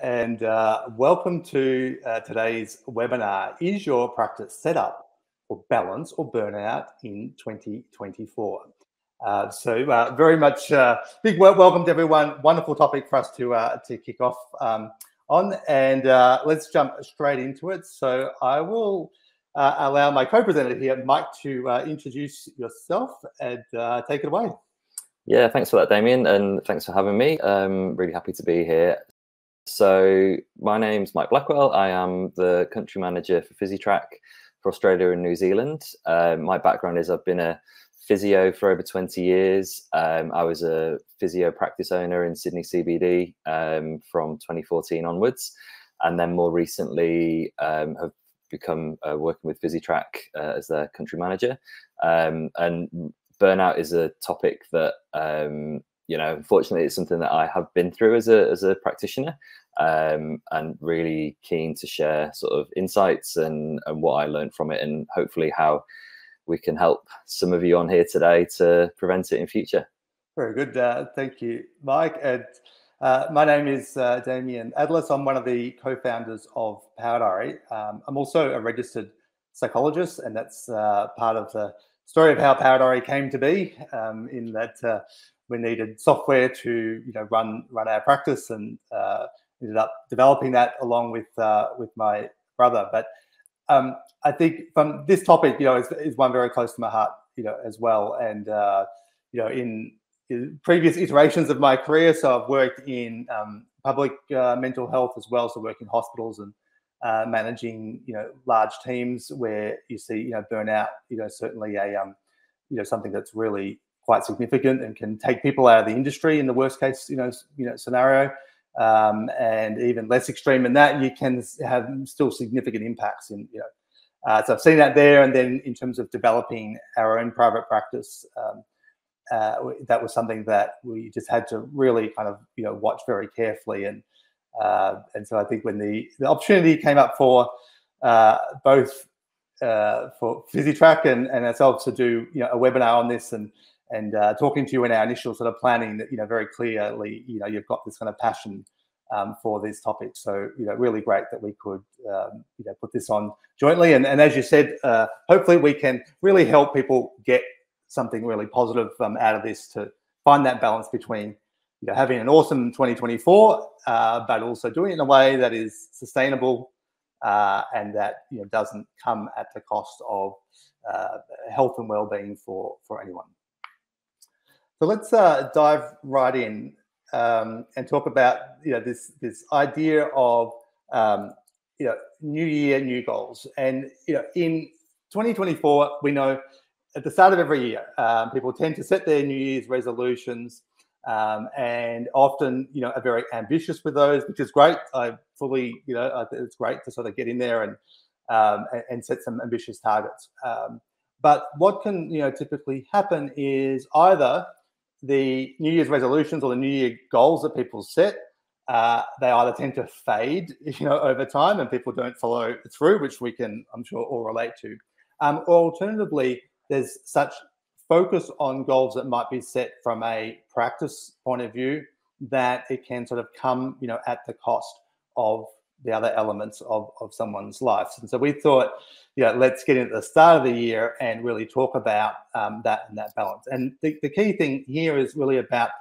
and welcome to today's webinar. Is your practice set up for balance or burnout in 2024? Very much big welcome to everyone. Wonderful topic for us to kick off on, and let's jump straight into it. So I will allow my co-presenter here, Mike, to introduce yourself and take it away. Yeah, thanks for that, Damien, and thanks for having me. Really happy to be here. So my name's Mike Blackwell. I am the country manager for Physitrack for Australia and New Zealand. My background is I've been a physio for over 20 years. I was a physio practice owner in Sydney CBD from 2014 onwards, and then more recently have become working with Physitrack as their country manager. And burnout is a topic that, unfortunately, it's something that I have been through as a practitioner, and really keen to share sort of insights and what I learned from it, and hopefully how we can help some of you on here today to prevent it in future. Very good. Thank you, Mike. And my name is Damien Adler. So I'm one of the co-founders of Power Diary. I'm also a registered psychologist, and that's part of the story of how Power Diary came to be, in that we needed software to run our practice, and ended up developing that along with my brother. But I think from this topic, is one very close to my heart, as well. And in previous iterations of my career, so I've worked in public mental health as well, so work in hospitals and managing large teams where you see burnout, certainly a something that's really quite significant and can take people out of the industry in the worst case scenario, and even less extreme than that, you can have still significant impacts in so I've seen that there. And then in terms of developing our own private practice, that was something that we just had to really kind of watch very carefully. And so I think when the opportunity came up for both for Physitrack and ourselves to do a webinar on this, and talking to you in our initial sort of planning, that very clearly you've got this kind of passion for this topic. So really great that we could put this on jointly, and as you said, hopefully we can really help people get something really positive out of this, to find that balance between having an awesome 2024, but also doing it in a way that is sustainable, and that doesn't come at the cost of health and well-being for anyone. So let's dive right in and talk about this idea of new year, new goals. And in 2024, we know at the start of every year, people tend to set their New Year's resolutions. And often, are very ambitious with those, which is great. I fully, it's great to sort of get in there and set some ambitious targets. But what can, typically happen is either the New Year's resolutions or the New Year goals that people set, they either tend to fade, over time, and people don't follow through, which we can, I'm sure, all relate to. Or alternatively, there's such focus on goals that might be set from a practice point of view that it can sort of come, at the cost of the other elements of someone's life. And so we thought, let's get into the start of the year and really talk about that and that balance. And the key thing here is really about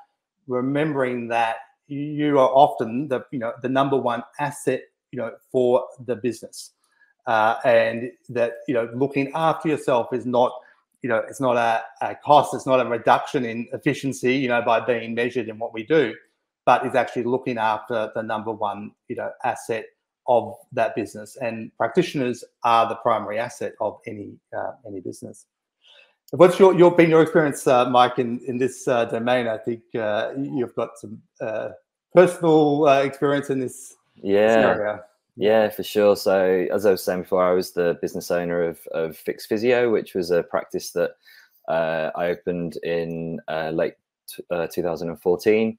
remembering that you are often the number one asset, for the business, and that looking after yourself is not. It's not a cost, it's not a reduction in efficiency, by being measured in what we do, but is actually looking after the number one, asset of that business. And practitioners are the primary asset of any business. What's your experience, Mike, in this domain? I think you've got some personal experience in this scenario. Yeah, for sure. So as I was saying before, I was the business owner of Physio, which was a practice that I opened in late 2014.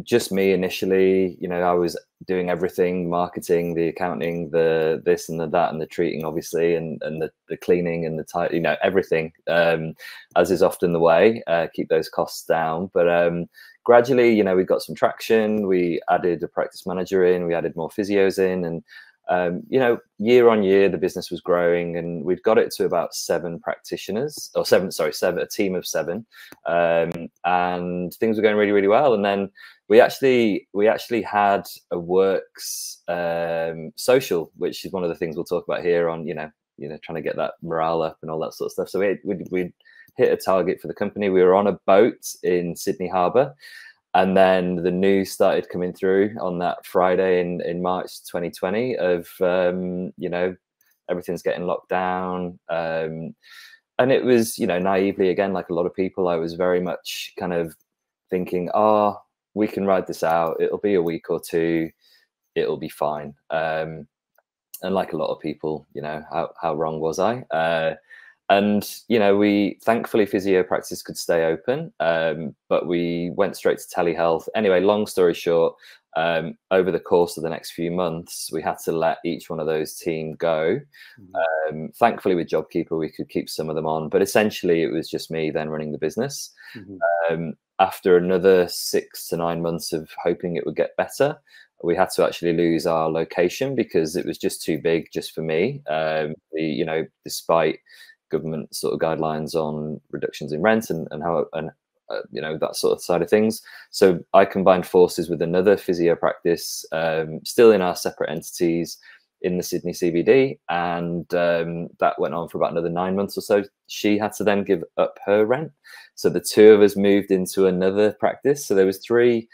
Just me initially, I was doing everything, marketing, the accounting, the this and the that, and the treating, obviously, and the cleaning and the everything, as is often the way, keep those costs down. But gradually, you know, we got some traction. We added a practice manager in, we added more physios in, and you know, year on year, the business was growing, and we'd got it to about 7 practitioners, or a team of 7, and things were going really, really well. And then we actually had a works social, which is one of the things we'll talk about here on, you know, trying to get that morale up and all that sort of stuff. So we hit a target for the company. We were on a boat in Sydney Harbour. And then the news started coming through on that Friday in March 2020 of, you know, everything's getting locked down. And it was, you know, naively, again, like a lot of people, I was very much kind of thinking, oh, we can ride this out. It'll be a week or 2. It'll be fine. And like a lot of people, you know, how wrong was I? And, you know, we thankfully physio practice could stay open, but we went straight to telehealth. Anyway, long story short, over the course of the next few months, we had to let each one of those team go. Thankfully, with JobKeeper, we could keep some of them on, but essentially it was just me then running the business. After another 6 to 9 months of hoping it would get better, we had to actually lose our location because it was just too big just for me. You know, despite government sort of guidelines on reductions in rent and you know, that sort of side of things. So I combined forces with another physio practice, still in our separate entities in the Sydney CBD, and that went on for about another 9 months or so. She had to then give up her rent, so the 2 of us moved into another practice. So there was 3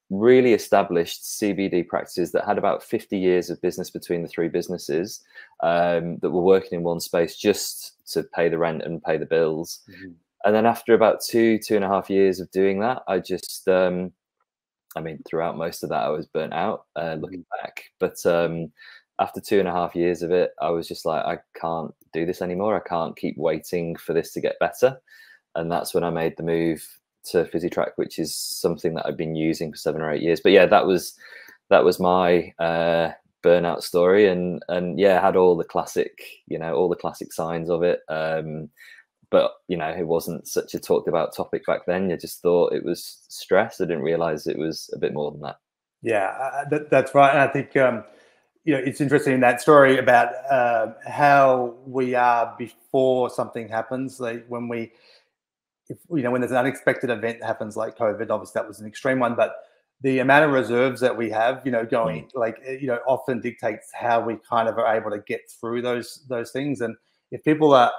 really established CBD practices that had about 50 years of business between the 3 businesses, that were working in one space just to pay the rent and pay the bills. And then after about 2.5 years of doing that, I just, I mean, throughout most of that, I was burnt out, looking back. But after 2.5 years of it, I was just like, I can't do this anymore. I can't keep waiting for this to get better. And that's when I made the move to Physitrack, which is something that I've been using for 7 or 8 years. But yeah, that was my burnout story, and yeah, had all the classic, you know, all the classic signs of it. But you know, it wasn't such a talked about topic back then. You just thought it was stress. I didn't realize it was a bit more than that. Yeah, that's right. And I think you know, it's interesting in that story about how we are before something happens. Like when you know, when there's an unexpected event that happens like COVID, obviously that was an extreme one, but the amount of reserves that we have, you know, going like, you know, often dictates how we kind of are able to get through those things. And if people are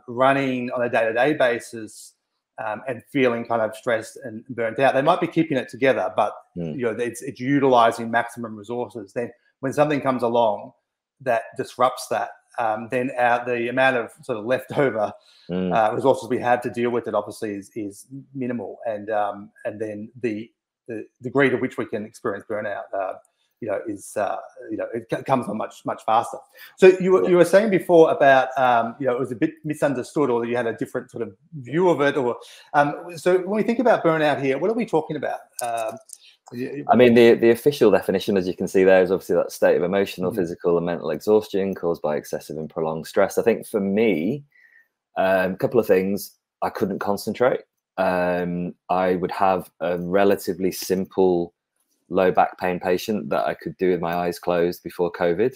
running on a day-to-day basis and feeling kind of stressed and burnt out, they might be keeping it together, but you know, it's utilizing maximum resources. Then when something comes along that disrupts that, then the amount of sort of leftover resources we have to deal with it obviously is minimal, and then the degree to which we can experience burnout, you know, is you know, it comes on much faster. So you were saying before about you know, it was a bit misunderstood, or you had a different sort of view of it, or so when we think about burnout here, what are we talking about? I mean, the official definition, as you can see there, is obviously that state of emotional, physical, and mental exhaustion caused by excessive and prolonged stress. I think for me, a couple of things. I couldn't concentrate. I would have a relatively simple low back pain patient that I could do with my eyes closed before COVID,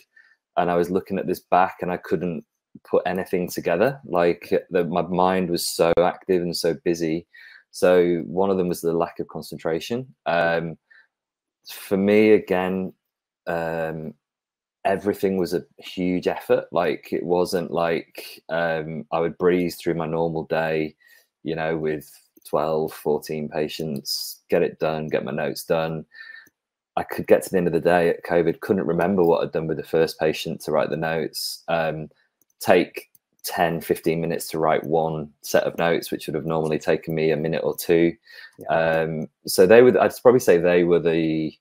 and I was looking at this back and I couldn't put anything together. Like my mind was so active and so busy. So one of them was the lack of concentration. For me, again, everything was a huge effort. Like it wasn't like I would breeze through my normal day, you know, with 12, 14 patients, get it done, get my notes done. I could get to the end of the day at COVID, couldn't remember what I'd done with the first patient to write the notes, take 10, 15 minutes to write one set of notes, which would have normally taken me a minute or 2. So I'd probably say they were the,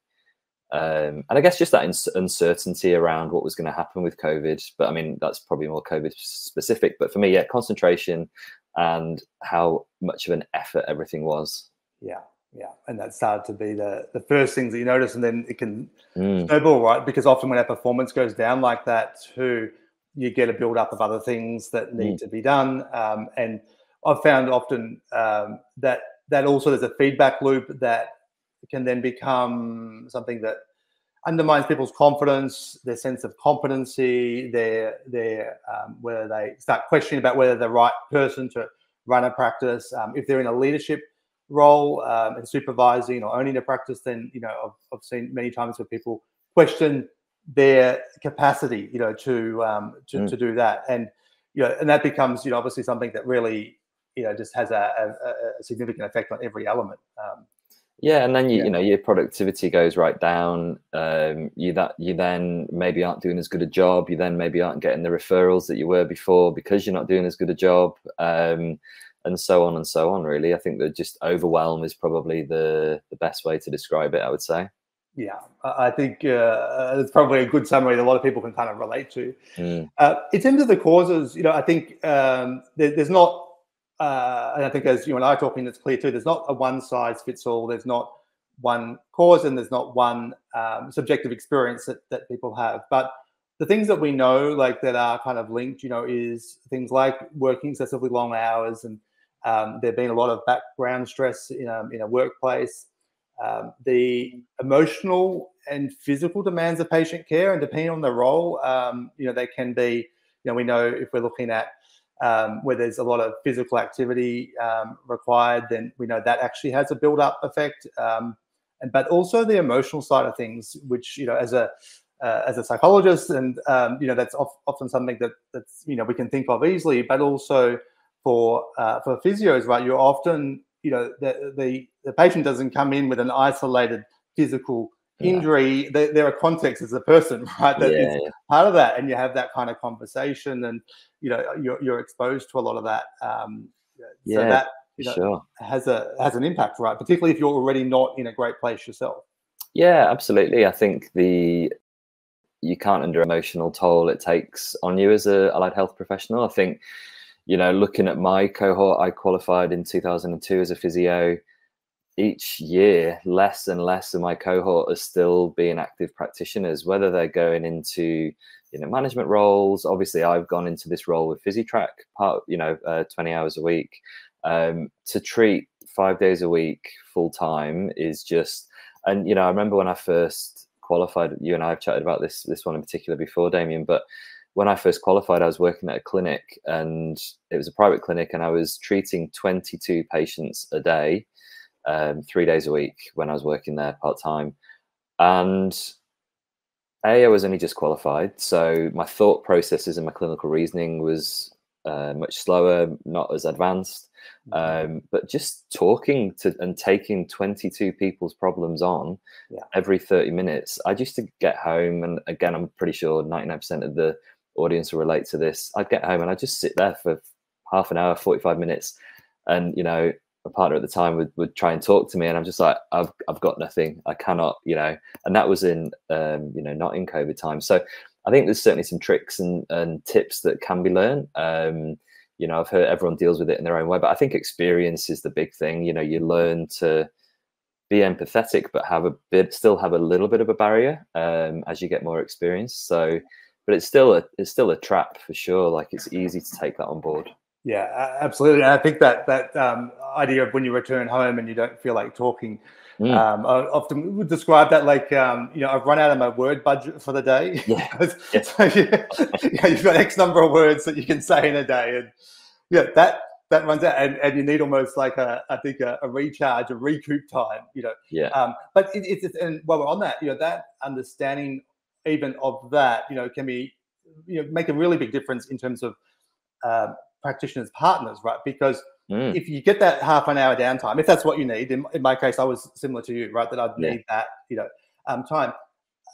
and I guess just that uncertainty around what was going to happen with COVID. But I mean, that's probably more COVID specific. But for me, yeah, concentration and how much of an effort everything was. Yeah. And that started to be the first things that you notice, and then it can snowball, right? Because often when our performance goes down like that too, you get a build up of other things that need to be done. And I've found often that that also there's a feedback loop that can then become something that undermines people's confidence, their sense of competency, their whether they start questioning about whether they're the right person to run a practice. If they're in a leadership role and supervising or owning a practice, then I've seen many times where people question their capacity, to do that, and and that becomes and that becomes something that really just has a significant effect on every element. Yeah, and then your productivity goes right down. You then maybe aren't doing as good a job. You then maybe aren't getting the referrals that you were before because you're not doing as good a job, and so on and so on. Really, I think that just overwhelm is probably the best way to describe it, I would say. Yeah, I think it's probably a good summary that a lot of people can kind of relate to. In terms of the causes, I think there's not. And I think as you and I are talking, it's clear too, there's not a one size fits all. There's not one cause and there's not one subjective experience that people have. But the things that we know, like that are kind of linked, is things like working excessively long hours and there being a lot of background stress in a workplace, the emotional and physical demands of patient care, and depending on the role, they can be, we know if we're looking at where there's a lot of physical activity required, then we know that actually has a build-up effect. But also the emotional side of things, which as a psychologist, and that's often something that's we can think of easily, but also for physios, right? You're often the patient doesn't come in with an isolated physical injury. There are contexts as a person, right? That is part of that, and you have that kind of conversation, and you're exposed to a lot of that. So that has an impact, right? Particularly if you're already not in a great place yourself. Yeah, absolutely. I think you can't under emotional toll it takes on you as a allied health professional. I think looking at my cohort, I qualified in 2002 as a physio. Each year, less and less of my cohort are still being active practitioners, whether they're going into management roles. Obviously, I've gone into this role with Physitrack, 20 hours a week. To treat 5 days a week full time is just, and I remember when I first qualified, you and I have chatted about this one in particular before, Damien, but when I first qualified, I was working at a clinic, and it was a private clinic, and I was treating 22 patients a day. 3 days a week when I was working there part-time. And I was only just qualified, so my thought processes and my clinical reasoning was much slower, not as advanced. But just talking to and taking 22 people's problems on every 30 minutes, I used to get home, and again, I'm pretty sure 99% of the audience will relate to this. I'd get home and I'd just sit there for half an hour, 45 minutes, and my partner at the time would try and talk to me, and I'm just like, I've got nothing. I cannot, and that was in, not in COVID time. So I think there's certainly some tricks and tips that can be learned. I've heard everyone deals with it in their own way, but I think experience is the big thing. You learn to be empathetic, but still have a little bit of a barrier as you get more experience. So, but it's still a trap for sure. Like, it's easy to take that on board. Yeah, absolutely. And I think that idea of when you return home and you don't feel like talking, I often would describe that like, I've run out of my word budget for the day. So you've got X number of words that you can say in a day, and that runs out, and you need almost like a recharge, a recoup time. But it's and while we're on that, that understanding even of that, can be, make a really big difference in terms of practitioners' partners, right? Because if you get that half an hour downtime, if that's what you need, in my case, I was similar to you, right? That I'd need that, time.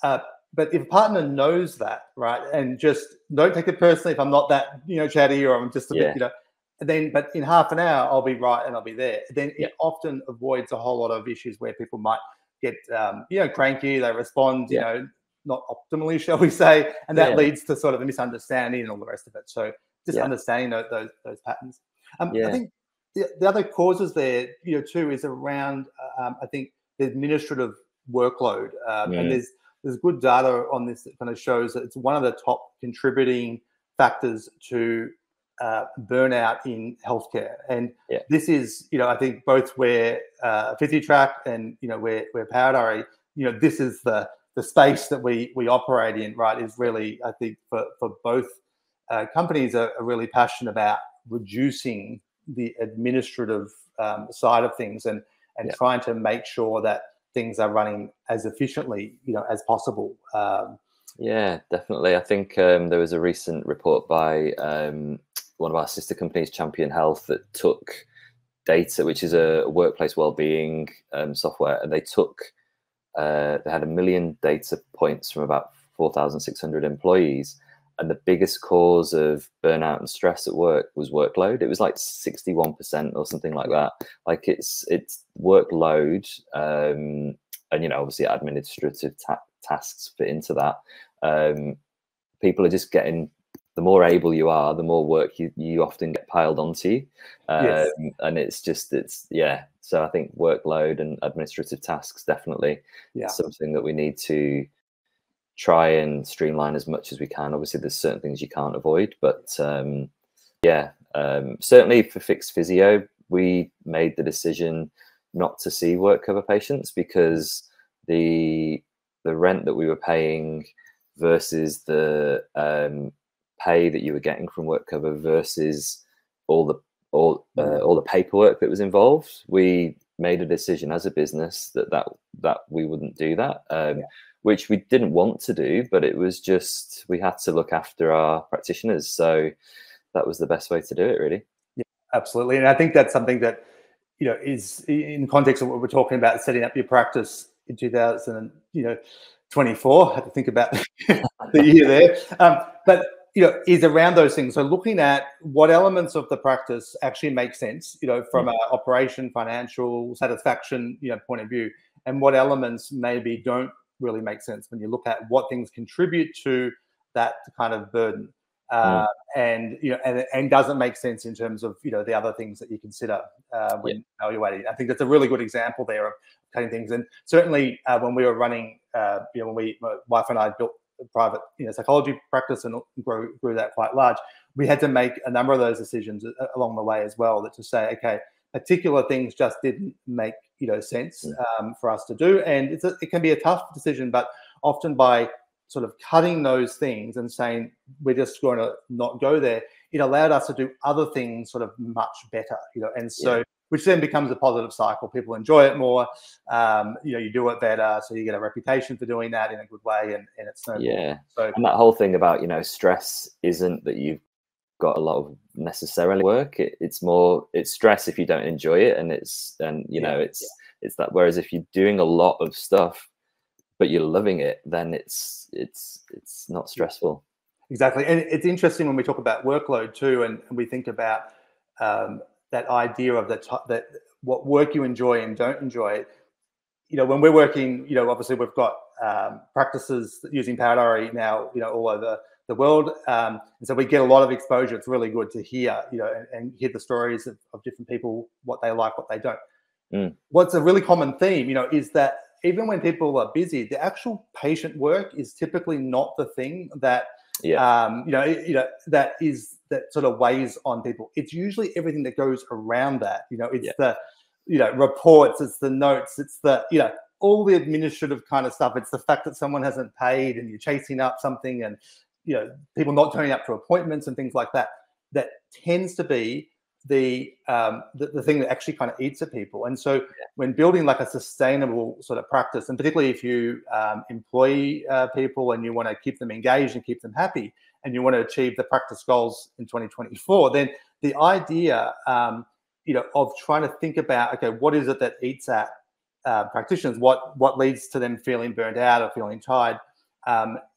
But if a partner knows that, right, and just don't take it personally if I'm not that, chatty, or I'm just a bit, but in half an hour I'll be right and I'll be there. Then it often avoids a whole lot of issues where people might get, cranky, they respond, not optimally, shall we say, and that leads to sort of a misunderstanding and all the rest of it. So just understanding those patterns. I think the other causes there, too, is around, I think, the administrative workload. And there's good data on this that kind of shows that it's one of the top contributing factors to burnout in healthcare. And yeah. this is, I think both where Physitrack and, where Power Diary, this is the space that we operate in, right, is really, I think, for both companies are really passionate about reducing the administrative side of things and trying to make sure that things are running as efficiently, as possible. Yeah, definitely. I think there was a recent report by one of our sister companies, Champion Health, that took data, which is a workplace wellbeing software, and they had 1 million data points from about 4,600 employees. And the biggest cause of burnout and stress at work was workload. It was like 61% or something like that. Like it's workload, and obviously administrative tasks fit into that. People are just getting, the more able you are, the more work you often get piled onto you. Yes. And it's so I think workload and administrative tasks definitely something that we need to try and streamline as much as we can. Obviously there's certain things you can't avoid, but certainly for Fixed Physio, we made the decision not to see work cover patients because the rent that we were paying versus the pay that you were getting from work cover versus all the paperwork that was involved, we made a decision as a business that we wouldn't do that, which we didn't want to do, but it was just, we had to look after our practitioners. So that was the best way to do it, really. Yeah, absolutely. And I think that's something that, is in context of what we're talking about, setting up your practice in 2024. I had to think about the year there. But, is around those things. So looking at what elements of the practice actually make sense, from an operation, financial, satisfaction, point of view, and what elements maybe don't really make sense when you look at what things contribute to that kind of burden. And doesn't make sense in terms of the other things that you consider when evaluating. I think that's a really good example there of cutting things. And certainly when we were running, when my wife and I built a private psychology practice and grew that quite large, we had to make a number of those decisions along the way as well. That to say, okay, particular things just didn't make sense for us to do, and it can be a tough decision, but often by sort of cutting those things and saying we're just going to not go there, it allowed us to do other things sort of much better, and so which then becomes a positive cycle. People enjoy it more, you do it better, so you get a reputation for doing that in a good way, and it's no So, and that whole thing about stress isn't that you've got a lot of necessarily work. It's stress if you don't enjoy it, and it's that. Whereas if you're doing a lot of stuff but you're loving it, then it's not stressful. Exactly. And it's interesting when we talk about workload too, and we think about that idea of that what work you enjoy and don't enjoy. When we're working, obviously we've got practices using Power Diary now, all over the world, and so we get a lot of exposure. It's really good to hear, and hear the stories of different people, what they like, what they don't. What's a really common theme, is that even when people are busy, the actual patient work is typically not the thing that that sort of weighs on people. It's usually everything that goes around that. It's the reports, it's the notes, it's the all the administrative kind of stuff. It's the fact that someone hasn't paid and you're chasing up something, and people not turning up to appointments and things like that. That tends to be the thing that actually kind of eats at people. And so when building like a sustainable sort of practice, and particularly if you employ people and you want to keep them engaged and keep them happy, and you want to achieve the practice goals in 2024, then the idea of trying to think about, okay, what is it that eats at practitioners, what leads to them feeling burnt out or feeling tired.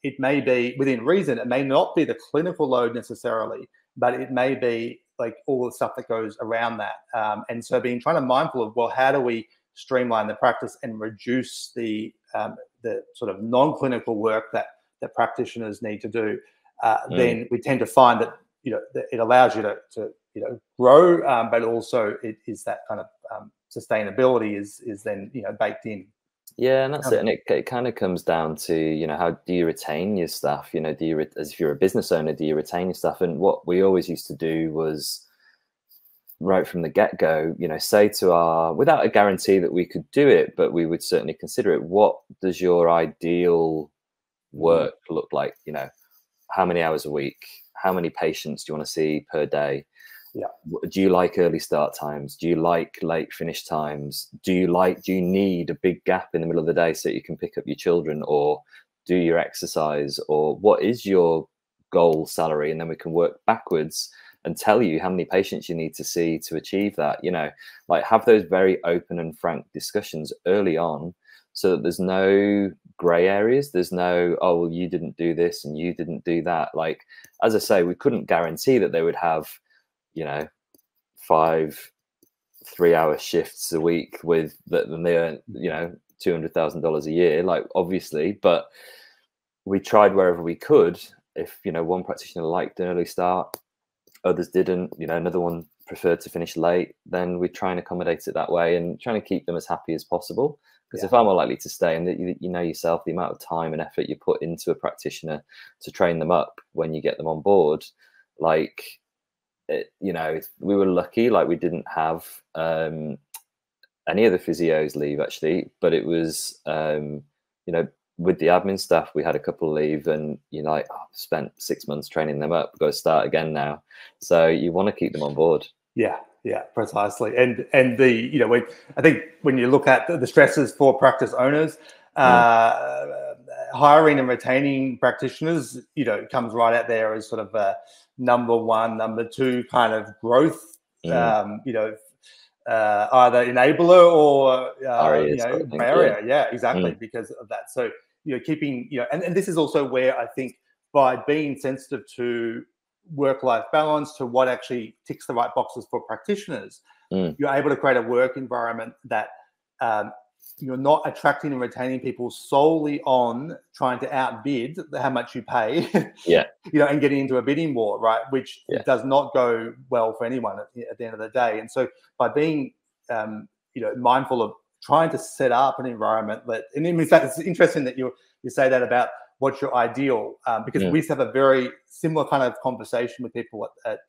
It may be within reason. It may not be the clinical load necessarily, but it may be like all the stuff that goes around that. And so trying to mindful of, well, how do we streamline the practice and reduce the sort of non-clinical work that practitioners need to do, then we tend to find that, that it allows you to grow, but also it is that kind of sustainability is then, baked in. Yeah, and that's it. And it kind of comes down to, you know, how do you retain your staff? You know, as if you're a business owner, do you retain your staff? And what we always used to do was right from the get-go, you know, say to without a guarantee that we could do it, but we would certainly consider it. What does your ideal work look like? You know, how many hours a week? How many patients do you want to see per day? Yeah. Do you like early start times? Do you like late finish times? Do you need a big gap in the middle of the day so you can pick up your children or do your exercise? Or what is your goal salary? And then we can work backwards and tell you how many patients you need to see to achieve that. You know, like have those very open and frank discussions early on so that there's no gray areas. There's no, oh, well, you didn't do this and you didn't do that. Like, as I say, we couldn't guarantee that they would have, you know, 5 3-hour shifts a week with that, and they earn, you know, $200,000 a year, like obviously, but we tried wherever we could. If, you know, one practitioner liked an early start, others didn't, you know, another one preferred to finish late, then we try and accommodate it that way and trying to keep them as happy as possible. Because if I'm more likely to stay, and you know yourself, the amount of time and effort you put into a practitioner to train them up when you get them on board, like, you know, we were lucky, like we didn't have any of the physios leave actually, but it was, you know, with the admin staff, we had a couple leave, and you're like, oh, I've spent 6 months training them up, got to start again now. So you want to keep them on board. Yeah, precisely. And the, you know, I think when you look at the stresses for practice owners, hiring and retaining practitioners, you know, comes right out there as sort of a number one, number two kind of growth, you know, either enabler or you know, barrier. Yeah, exactly, because of that. So, you know, keeping, you know, and this is also where I think by being sensitive to work-life balance, to what actually ticks the right boxes for practitioners, you're able to create a work environment that you're not attracting and retaining people solely on trying to outbid how much you pay, you know, and getting into a bidding war, right? Which does not go well for anyone at the end of the day. And so by being, you know, mindful of trying to set up an environment that, and in fact, it's interesting that you say that about what's your ideal, because we used to have a very similar kind of conversation with people at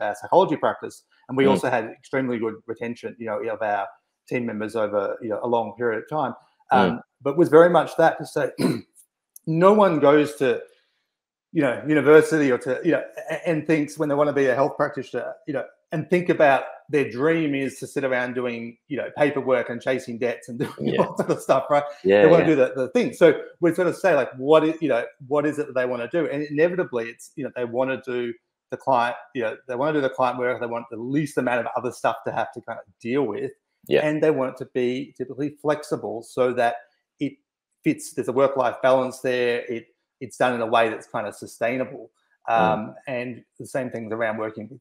our psychology practice, and we also had extremely good retention, you know, of our team members over, you know, a long period of time, but was very much that to say, no one goes to, you know, university or to, you know, and thinks when they want to be a health practitioner, you know, and think about their dream is to sit around doing, you know, paperwork and chasing debts and doing all that sort of stuff, right? They want to do the thing. So we sort of say, like, what is, you know, what is it that they want to do? And inevitably it's, you know, they want to do the client, you know, they want to do the client work. They want the least amount of other stuff to have to kind of deal with. And they want it to be typically flexible so that it fits. There's a work-life balance there. It's done in a way that's kind of sustainable. And the same things around working with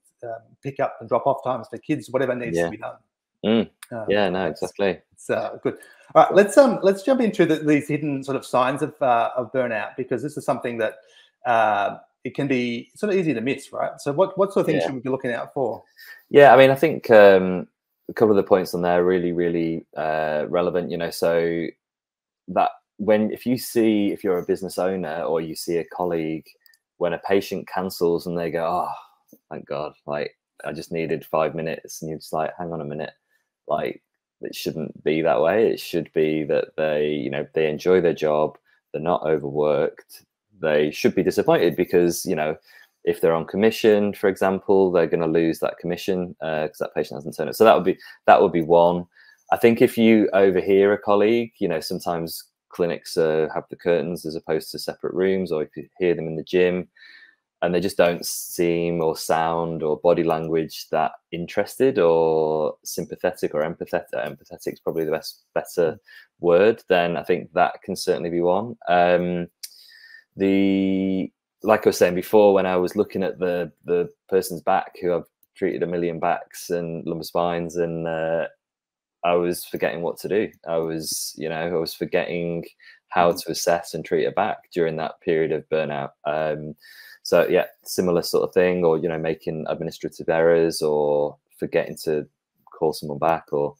pick-up and drop-off times for kids, whatever needs to be done. No, exactly. It's good. All right, let's jump into these hidden sort of signs of burnout, because this is something that it can be sort of easy to miss, right? So what sort of things should we be looking out for? Yeah, I mean, I think a couple of the points on there are really, really relevant, you know, so that if you're a business owner or you see a colleague, when a patient cancels and they go, oh, thank God, like I just needed 5 minutes, and you're just like, hang on a minute, like it shouldn't be that way. It should be that they, you know, they enjoy their job, they're not overworked. They should be disappointed because, you know, if they're on commission, for example, they're going to lose that commission because that patient hasn't turned up. So that would be one. I think if you overhear a colleague, you know, sometimes clinics have the curtains as opposed to separate rooms, or if you hear them in the gym and they just don't seem or sound or body language that interested or sympathetic or empathetic. Empathetic is probably the better word. Then I think that can certainly be one. Like I was saying before, when I was looking at the person's back, who I've treated 1 million backs and lumbar spines, and I was forgetting what to do. I was forgetting how to assess and treat a back during that period of burnout. So yeah, similar sort of thing, or, you know, making administrative errors or forgetting to call someone back, or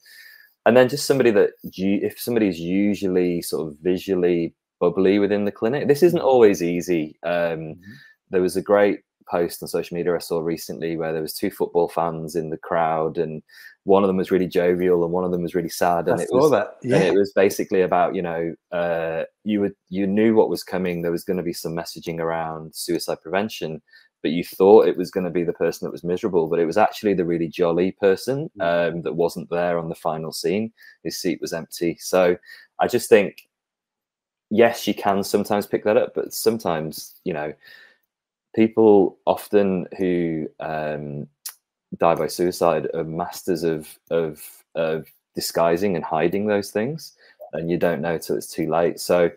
And then just somebody that if somebody's usually sort of visually bubbly within the clinic, this isn't always easy. There was a great post on social media I saw recently where there was two football fans in the crowd, and one of them was really jovial and one of them was really sad. And I saw that. Yeah. And it was basically about, you know, you knew what was coming. There was going to be some messaging around suicide prevention, but you thought it was going to be the person that was miserable, but it was actually the really jolly person that wasn't there on the final scene. His seat was empty. So I just think, yes, you can sometimes pick that up, but sometimes, you know, people often who die by suicide are masters of disguising and hiding those things, and you don't know till it's too late. So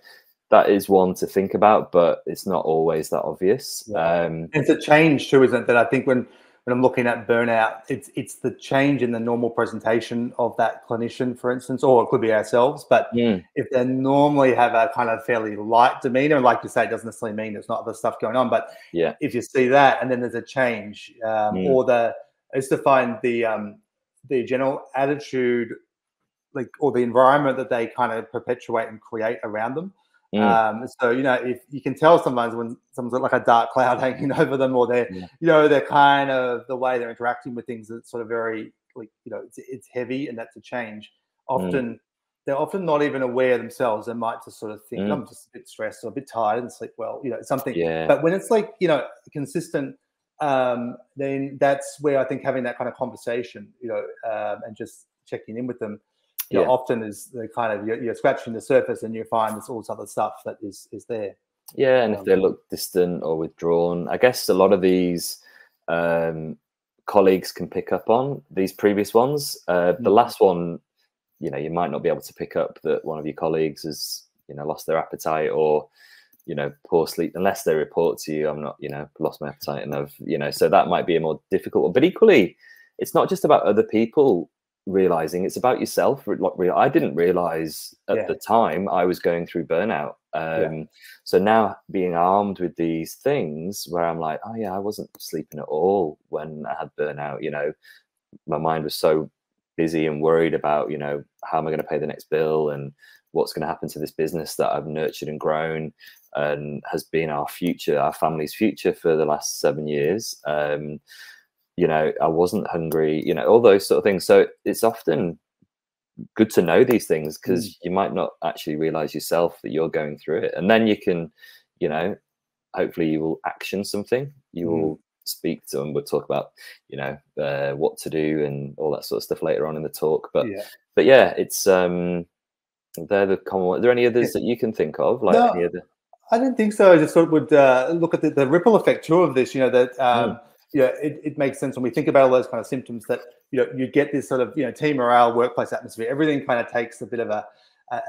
that is one to think about, but it's not always that obvious. It's a change too, isn't it? That I think when I'm looking at burnout, it's the change in the normal presentation of that clinician, for instance, or it could be ourselves. But if they normally have a kind of fairly light demeanor, like you say, it doesn't necessarily mean there's not other stuff going on. But if you see that and then there's a change, or I used to find the general attitude, like, or the environment that they kind of perpetuate and create around them. So, you know, if you can tell sometimes when someone's got like a dark cloud hanging over them, or they're, you know, they're kind of, the way they're interacting with things, it's sort of very, like, you know, it's heavy, and that's a change. Often, they're often not even aware themselves. They might just sort of think, I'm just a bit stressed or a bit tired and sleep well, you know, something. But when it's like, you know, consistent, then that's where I think having that kind of conversation, you know, and just checking in with them, you know, often is the kind of, you're scratching the surface and you find there's all this other stuff that is there. Yeah, and if they look distant or withdrawn, I guess a lot of these colleagues can pick up on these previous ones. The last one, you know, you might not be able to pick up that one of your colleagues has, you know, lost their appetite or, you know, poor sleep, unless they report to you, I'm not, you know, lost my appetite, and I've, you know, so that might be a more difficult one. But equally, it's not just about other people realizing, it's about yourself. I didn't realize at the time I was going through burnout. So now being armed with these things where I'm like, oh yeah, I wasn't sleeping at all when I had burnout. You know, my mind was so busy and worried about, you know, how am I going to pay the next bill and what's going to happen to this business that I've nurtured and grown and has been our future, our family's future for the last 7 years. You know, I wasn't hungry, you know, all those sort of things. So it's often good to know these things, because you might not actually realize yourself that you're going through it. And then you can, you know, hopefully you will action something. You will speak to them. We'll talk about, you know, what to do and all that sort of stuff later on in the talk. But yeah, it's they're the common ones. Are there any others that you can think of? Like any other? I don't think so. I just sort of would look at the ripple effect too of this, you know, that yeah, it makes sense when we think about all those kind of symptoms, that, you know, you get this sort of, you know, team morale, workplace atmosphere, everything kind of takes a bit of a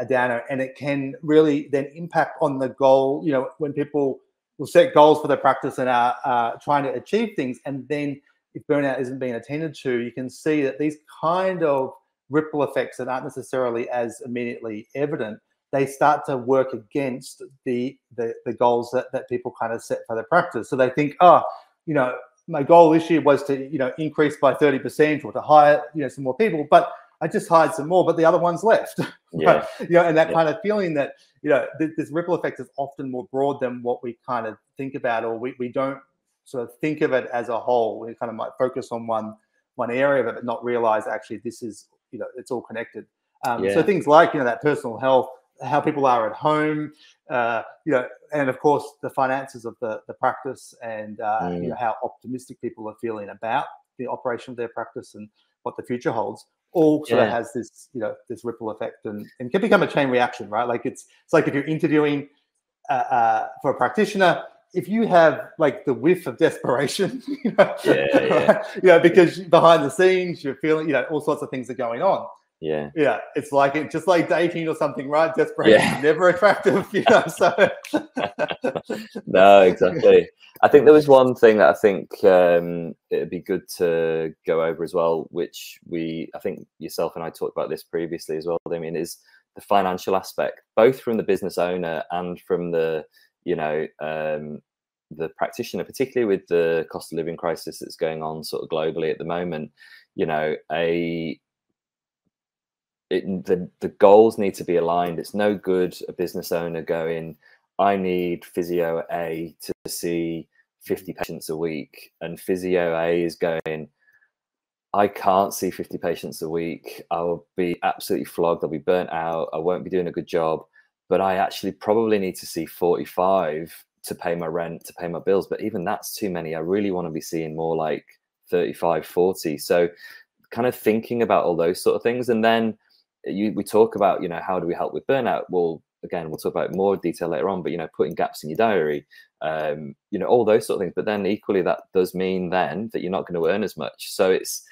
downer, and it can really then impact on the goal. You know, when people will set goals for their practice and are trying to achieve things, and then if burnout isn't being attended to, you can see that these kind of ripple effects that aren't necessarily as immediately evident, they start to work against the goals that people kind of set for their practice. So they think, oh, you know, my goal this year was to, you know, increase by 30% or to hire, you know, some more people, but I just hired some more, but the other ones left. You know, and that kind of feeling that, you know, this ripple effect is often more broad than what we kind of think about, or we don't sort of think of it as a whole. We kind of might focus on one area of it, but not realize actually this is, you know, it's all connected. So things like, you know, that personal health, how people are at home, you know, and of course the finances of the practice, and you know, how optimistic people are feeling about the operation of their practice and what the future holds, all sort of has this, you know, this ripple effect, and can become a chain reaction, right? Like it's like if you're interviewing for a practitioner, if you have like the whiff of desperation, you know, you know, because behind the scenes you're feeling, you know, all sorts of things are going on. Yeah, it's like just like dating or something, right? Desperation is never attractive, you know. So no, exactly. I think there was one thing that I think it'd be good to go over as well, which I think yourself and I talked about this previously as well, Damien, is the financial aspect, both from the business owner and from the, you know, the practitioner, particularly with the cost of living crisis that's going on sort of globally at the moment. You know, the goals need to be aligned. It's no good a business owner going, I need Physio A to see 50 patients a week, and Physio A is going, I can't see 50 patients a week. I'll be absolutely flogged. I'll be burnt out. I won't be doing a good job. But I actually probably need to see 45 to pay my rent, to pay my bills. But even that's too many. I really want to be seeing more like 35, 40. So kind of thinking about all those sort of things. And then we talk about, you know, how do we help with burnout? Well, again, we'll talk about more detail later on, but, you know, putting gaps in your diary, you know, all those sort of things. But then equally, that does mean then that you're not going to earn as much. So it's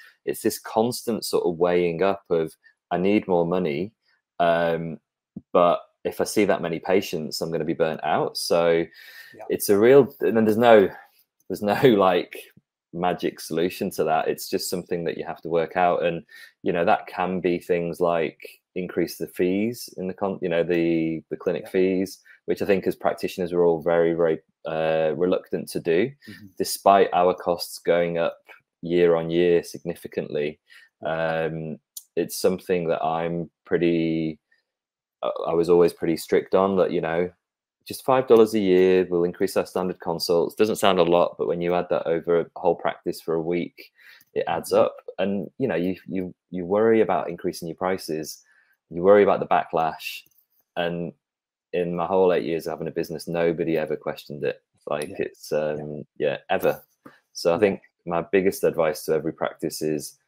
this constant sort of weighing up of, I need more money, but if I see that many patients, I'm going to be burnt out. So it's a real, and then there's no like magic solution to that. It's just something that you have to work out. And, you know, that can be things like increase the fees in the clinic fees, which I think as practitioners we're all very, very reluctant to do, despite our costs going up year on year significantly. It's something that I was always pretty strict on, that, you know, just $5 a year will increase our standard consults. Doesn't sound a lot, but when you add that over a whole practice for a week, it adds up. And, you know, you worry about increasing your prices, you worry about the backlash. And in my whole 8 years of having a business, nobody ever questioned it. Like it's ever. So I think my biggest advice to every practice is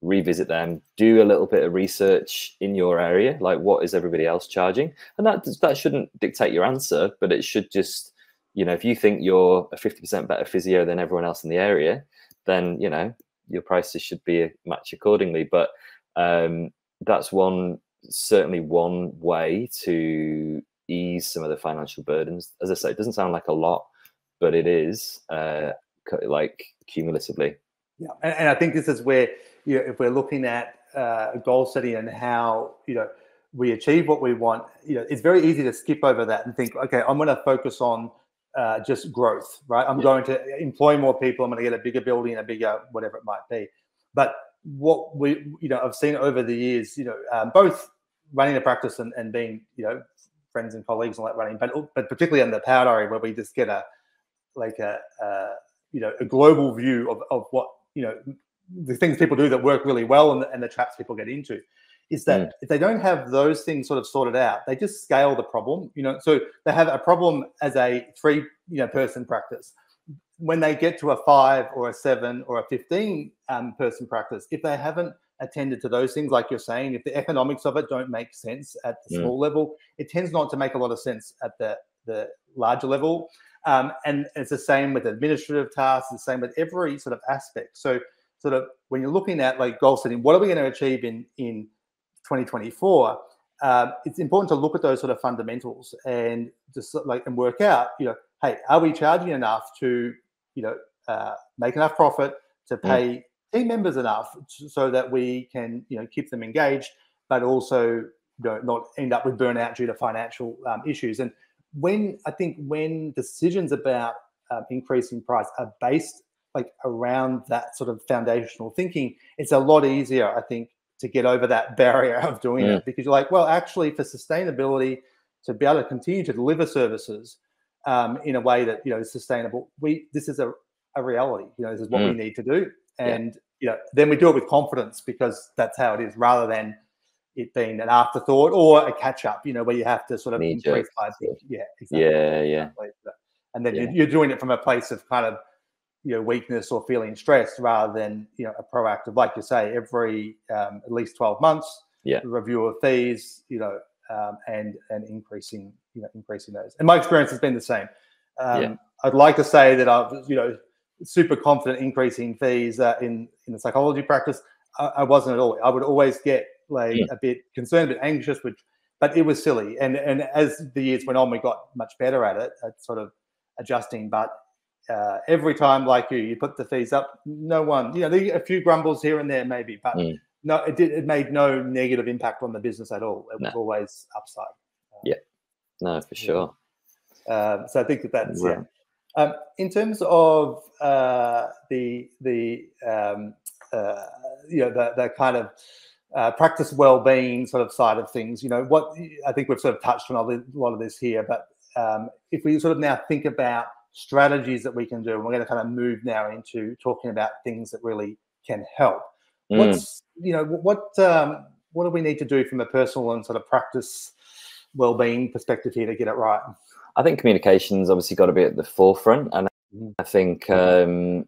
revisit them, do a little bit of research in your area, like what is everybody else charging? And that shouldn't dictate your answer, but it should just, you know, if you think you're a 50% better physio than everyone else in the area, then, you know, your prices should be matched accordingly. But that's certainly one way to ease some of the financial burdens. As I say, it doesn't sound like a lot, but it is like cumulatively. Yeah, and I think this is where, you know, if we're looking at goal setting and how, you know, we achieve what we want, you know, it's very easy to skip over that and think, okay, I'm going to focus on just growth, right? I'm going to employ more people. I'm going to get a bigger building, a bigger whatever it might be. But what I've seen over the years, you know, both running a practice and being, you know, friends and colleagues and like running, but particularly in the power diary, where we just get a global view of what, you know, the things people do that work really well and the traps people get into, is that if they don't have those things sort of sorted out, they just scale the problem, you know. So they have a problem as a 3 person practice. When they get to a 5 or a 7 or a 15 person practice, if they haven't attended to those things, like you're saying, if the economics of it don't make sense at the small level, it tends not to make a lot of sense at the larger level. And it's the same with administrative tasks, the same with every sort of aspect. So sort of when you're looking at like goal setting, what are we going to achieve in 2024? It's important to look at those sort of fundamentals and just and work out, you know, hey, are we charging enough to, you know, make enough profit to pay team members enough so that we can, you know, keep them engaged, but also, you know, not end up with burnout due to financial issues. And when decisions about increasing price are based like around that sort of foundational thinking, it's a lot easier, I think, to get over that barrier of doing it, because you're like, well, actually, for sustainability, to be able to continue to deliver services in a way that, you know, is sustainable, this is a reality. You know, this is what we need to do, and you know, then we do it with confidence because that's how it is, rather than it being an afterthought or a catch up, you know, where you have to sort of increase by exactly. And then you're doing it from a place of kind of, you know, weakness or feeling stressed, rather than, you know, a proactive, like you say, every at least 12 months, review of fees, you know, and increasing those. And my experience has been the same. I'd like to say that I was, you know, super confident increasing fees in the psychology practice. I wasn't at all. I would always get like a bit concerned, a bit anxious, but it was silly. And as the years went on, we got much better at it, at sort of adjusting. But every time, like you put the fees up, no one, you know, there are a few grumbles here and there maybe, but no, it made no negative impact on the business at all. It was always upside. No, for sure. So I think that's in terms of the kind of practice well-being sort of side of things, what I think we've sort of touched on a lot of this here, but if we sort of now think about strategies that we can do, and we're going to kind of move now into talking about things that really can help. What do we need to do from a personal and sort of practice well-being perspective here to get it right? I think communication's obviously got to be at the forefront, and I think that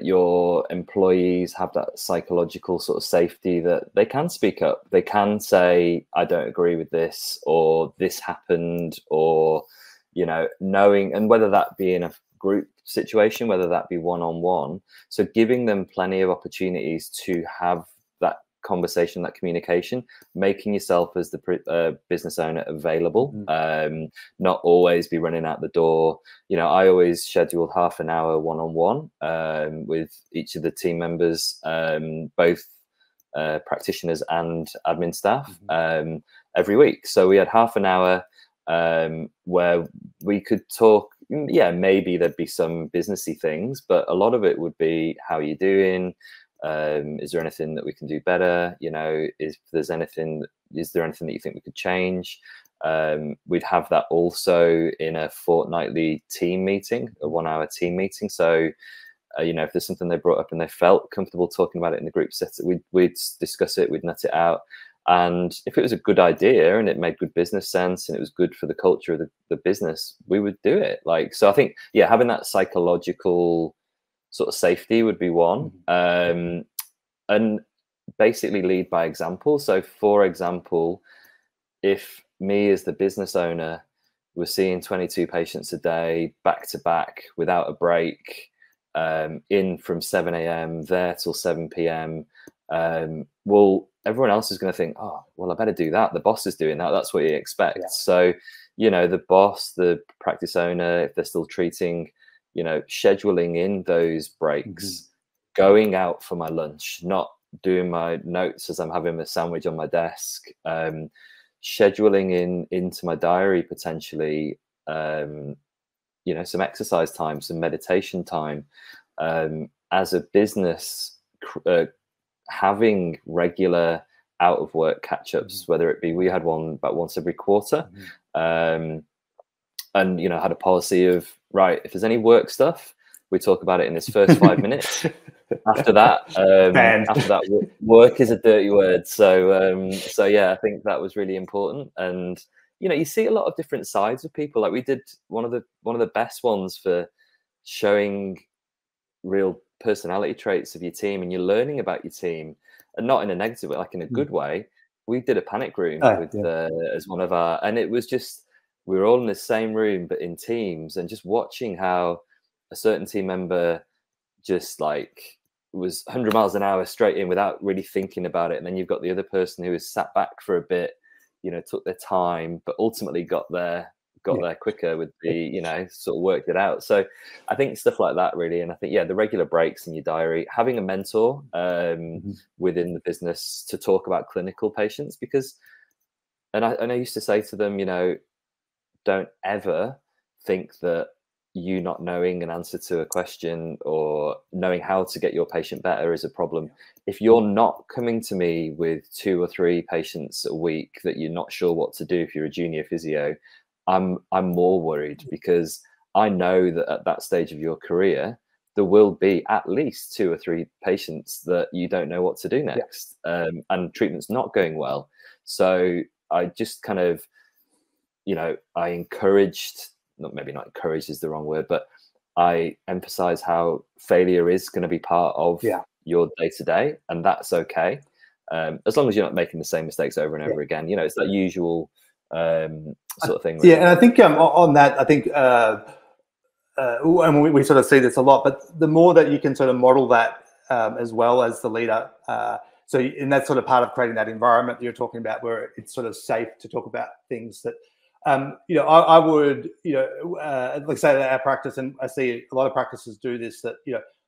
your employees have that psychological sort of safety that they can speak up. They can say, I don't agree with this, or this happened, or, knowing, and whether that be in a group situation, whether that be one-on-one. So giving them plenty of opportunities to have that conversation, that communication, making yourself as the business owner available, not always be running out the door. I always schedule half an hour one-on-one with each of the team members, both practitioners and admin staff, every week. So we had half an hour where we could talk. Maybe there'd be some businessy things, but a lot of it would be, how are you doing? Is there anything that we can do better? Is there anything that you think we could change? We'd have that also in a fortnightly team meeting, a 1 hour team meeting. So, if there's something they brought up and they felt comfortable talking about it in the group setting, we'd discuss it, we'd nut it out. And if it was a good idea and it made good business sense and it was good for the culture of the business, we would do it. So I think, having that psychological sort of safety would be one, and basically lead by example. So for example, if me as the business owner was seeing 22 patients a day, back to back, without a break, in from 7 a.m. there till 7 p.m, well, everyone else is going to think, oh, well, I better do that. The boss is doing that. That's what he expects. Yeah. So, the boss, the practice owner, if they're still treating, scheduling in those breaks, going out for my lunch, not doing my notes as I'm having a sandwich on my desk, scheduling into my diary potentially, some exercise time, some meditation time, as a business, having regular out of work catch-ups, whether it be, we had one about once every quarter, and had a policy of, right, if there's any work stuff, we talk about it in this first 5 minutes. After that, work is a dirty word. So I think that was really important. And you see a lot of different sides of people. Like, we did one of the best ones for showing real personality traits of your team, and you're learning about your team, and not in a negative way, like in a good way. We did a panic room as one of our, and it was just, we were all in the same room but in teams, and just watching how a certain team member just was 100 miles an hour straight in without really thinking about it, and then you've got the other person who was sat back for a bit, took their time, but ultimately got there quicker with the, sort of worked it out. So I think stuff like that really. And I think, the regular breaks in your diary, having a mentor within the business to talk about clinical patients, because, and I used to say to them, don't ever think that you not knowing an answer to a question or knowing how to get your patient better is a problem. If you're not coming to me with 2 or 3 patients a week that you're not sure what to do, if you're a junior physio, I'm more worried, because I know that at that stage of your career, there will be at least 2 or 3 patients that you don't know what to do next, and treatment's not going well. So I just kind of, I encouraged, maybe not encouraged is the wrong word, but I emphasize how failure is going to be part of your day-to-day, and that's okay, as long as you're not making the same mistakes over and over again. It's that usual sort of thing. Really. And I think on that, I think, and we sort of see this a lot, but the more that you can sort of model that as well as the leader, and that's sort of part of creating that environment that you're talking about, where it's sort of safe to talk about things that, I would, like say that our practice, and I see a lot of practices do this, that,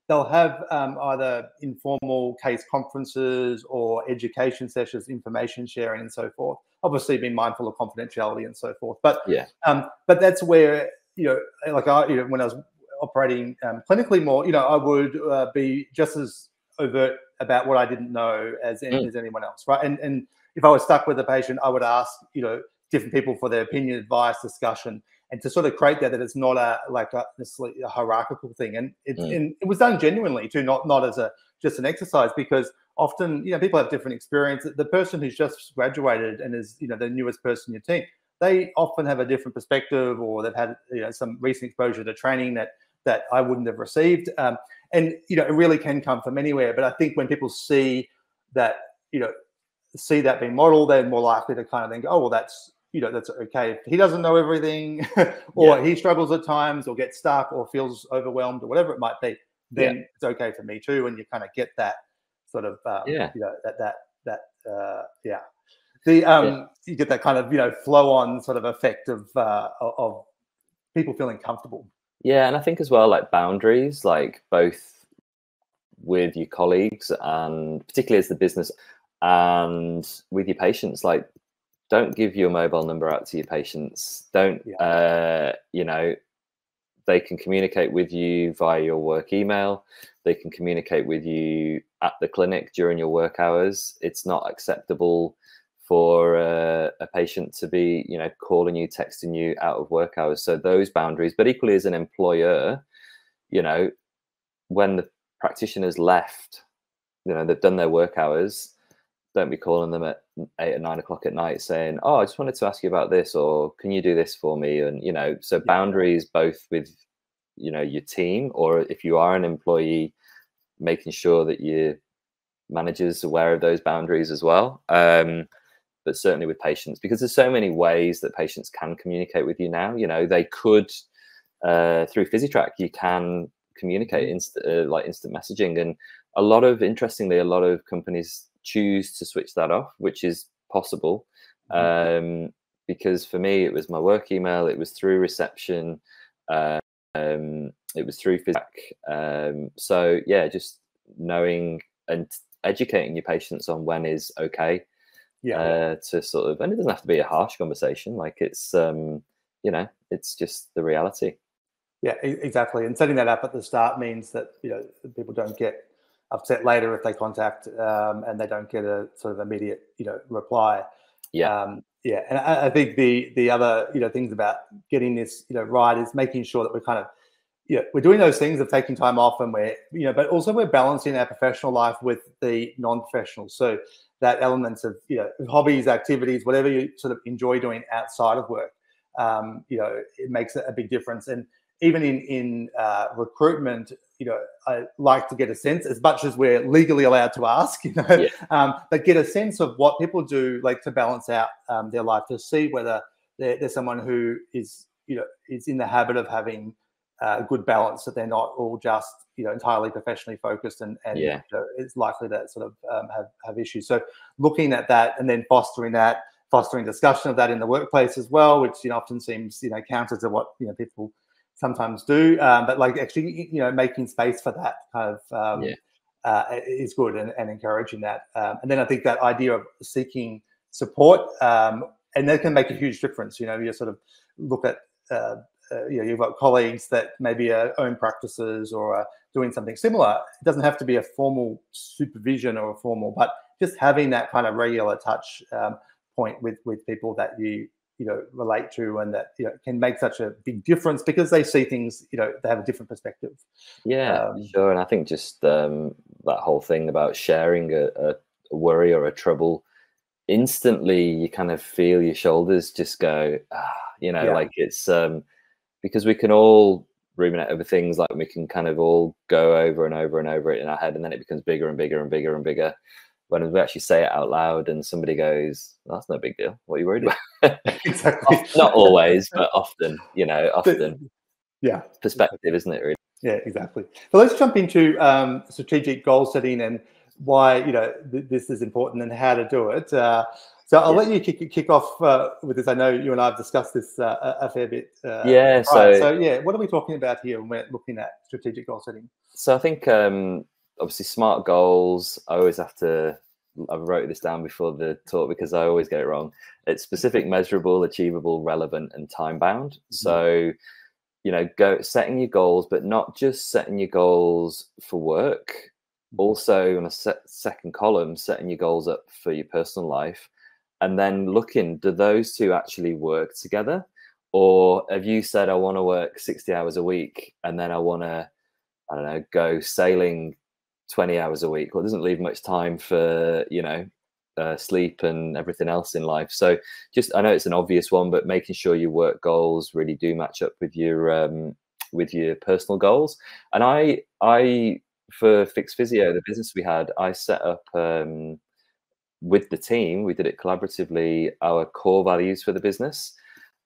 they'll have either informal case conferences or education sessions, information sharing, and so forth. Obviously, being mindful of confidentiality and so forth. But but that's where when I was operating clinically more, I would be just as overt about what I didn't know as anyone else, right? And if I was stuck with a patient, I would ask, different people for their opinion, advice, discussion, and to sort of create that it's not necessarily a hierarchical thing. And it was done genuinely too, not as just an exercise, because often, people have different experience. The person who's just graduated and is, the newest person in your team, they often have a different perspective, or they've had, some recent exposure to training that I wouldn't have received. And, it really can come from anywhere. But I think when people see that, see that being modeled, they're more likely to kind of think, oh, well, that's okay. If he doesn't know everything, or he struggles at times, or gets stuck, or feels overwhelmed, or whatever it might be, then it's okay for me too. And you kind of get that sort of, you get that kind of, flow on sort of effect of people feeling comfortable. Yeah. And I think as well, like boundaries, like both with your colleagues and particularly as the business and with your patients, like don't give your mobile number out to your patients. Don't, they can communicate with you via your work email. They can communicate with you at the clinic during your work hours. It's not acceptable for a patient to be, calling you, texting you out of work hours. So those boundaries, but equally as an employer, when the practitioner's left, they've done their work hours, don't be calling them at 8 or 9 o'clock at night saying, oh, I just wanted to ask you about this, or can you do this for me? And, so boundaries both with, your team, or if you are an employee, making sure that your manager's aware of those boundaries as well. But certainly with patients, because there's so many ways that patients can communicate with you now. They could, through Physitrack, you can communicate like instant messaging. And interestingly, a lot of companies choose to switch that off, which is possible. Because for me, it was my work email, it was through reception, it was through Physitrack. So yeah, just knowing and educating your patients on when is okay. To sort of, and it doesn't have to be a harsh conversation. Like it's, it's just the reality. Yeah, exactly. And setting that up at the start means that, people don't get upset later if they contact and they don't get a sort of immediate, reply. And I think the other, things about getting this, right is making sure that we're kind of, we're doing those things of taking time off, and we're, but also we're balancing our professional life with the non-professional. So that elements of, hobbies, activities, whatever you sort of enjoy doing outside of work, it makes a big difference. And even in recruitment, I like to get a sense, as much as we're legally allowed to ask, but get a sense of what people do, like to balance out their life, to see whether there's someone who is, is in the habit of having a good balance, that they're not all just, entirely professionally focused and it's likely to sort of have issues. So looking at that and then fostering discussion of that in the workplace as well, which often seems counter to what people sometimes do, but like actually making space for that kind of is good, and encouraging that. And then I think that idea of seeking support, and that can make a huge difference. You sort of look at you've got colleagues that maybe own practices or are doing something similar. It doesn't have to be a formal supervision or a formal, but just having that kind of regular touch point with people that you relate to, and that can make such a big difference, because they see things, they have a different perspective. Sure. And I think just that whole thing about sharing a worry or a trouble, instantly you kind of feel your shoulders just go, like it's because we can all ruminate over things, like we can kind of all go over and over and over it in our head, and then it becomes bigger and bigger and bigger and bigger. When we actually say it out loud and somebody goes, well, that's no big deal, what are you worried about? Exactly. Not always, but often, often. Yeah. Perspective, isn't it, really? Yeah, exactly. So let's jump into strategic goal setting and why this is important and how to do it. So I'll let you kick off with this. I know you and I have discussed this a fair bit. So what are we talking about here when we're looking at strategic goal setting? So I think obviously SMART goals, I wrote this down before the talk because I always get it wrong. It's specific, measurable, achievable, relevant, and time bound. So, setting your goals, but not just setting your goals for work, Also on a second column, setting your goals up for your personal life, and then looking, do those two actually work together? Or have you said, I want to work 60 hours a week, and then I want to, I don't know, go sailing 20 hours a week? Well, it doesn't leave much time for, sleep and everything else in life. So just, I know it's an obvious one, but making sure your work goals really do match up with your personal goals. And I for Fix Physio, the business we had, I set up with the team, we did it collaboratively, our core values for the business,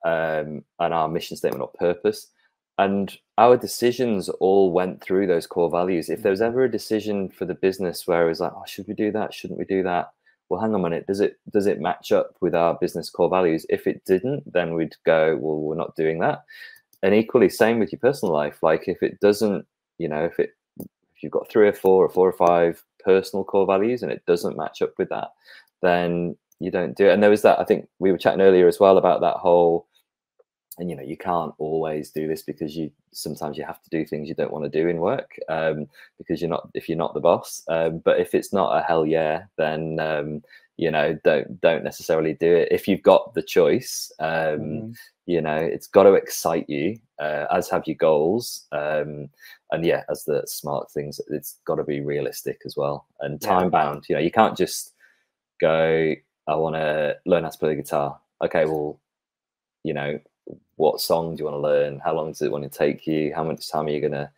and our mission statement or purpose. And our decisions all went through those core values. If there was ever a decision for the business where it was like, oh, should we do that? Shouldn't we do that? Well, hang on a minute. Does it match up with our business core values? If it didn't, then we'd go, well, we're not doing that. And equally, same with your personal life. Like if it doesn't, if you've got 3 or 4 or 4 or 5 personal core values and it doesn't match up with that, then you don't do it. And there was that, I think we were chatting earlier as well about that whole, and you can't always do this because sometimes you have to do things you don't want to do in work, because if you're not the boss. But if it's not a hell yeah, then don't necessarily do it. If you've got the choice, it's got to excite you, as have your goals. And yeah, as the smart things, it's got to be realistic as well and time bound. You can't just go, I want to learn how to play the guitar. Okay, well, what song do you want to learn? How long does it want to take you? How much time are you going to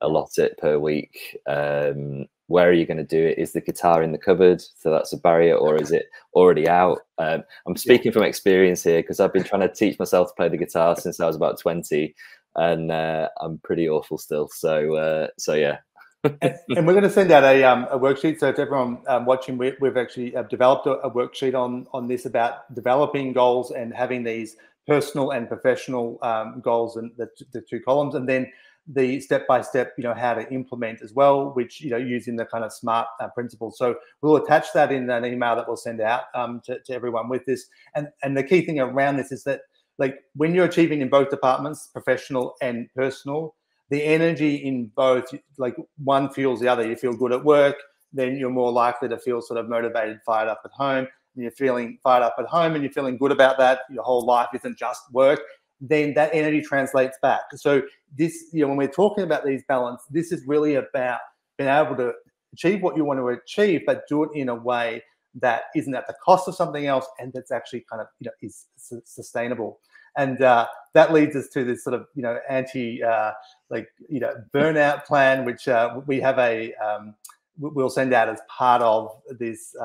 allot it per week? Where are you going to do it? Is the guitar in the cupboard, so that's a barrier, or is it already out? I'm speaking from experience here because I've been trying to teach myself to play the guitar since I was about 20, and I'm pretty awful still. So yeah. And we're going to send out a worksheet. So to everyone watching, we've actually developed a worksheet on this about developing goals and having these personal and professional goals and the 2 columns, and then the step-by-step, how to implement as well, which, using the kind of SMART principles. So we'll attach that in an email that we'll send out to everyone with this. And the key thing around this is that, like, when you're achieving in both departments, professional and personal, the energy in both, like one fuels the other. You feel good at work, then you're more likely to feel sort of motivated, fired up at home. And you're feeling fired up at home and you're feeling good about that. Your whole life isn't just work. Then that energy translates back. So this, when we're talking about these balance, this is really about being able to achieve what you want to achieve, but do it in a way that isn't at the cost of something else and that's actually kind of, is sustainable. And that leads us to this sort of, burnout plan, which we have we'll send out as part of this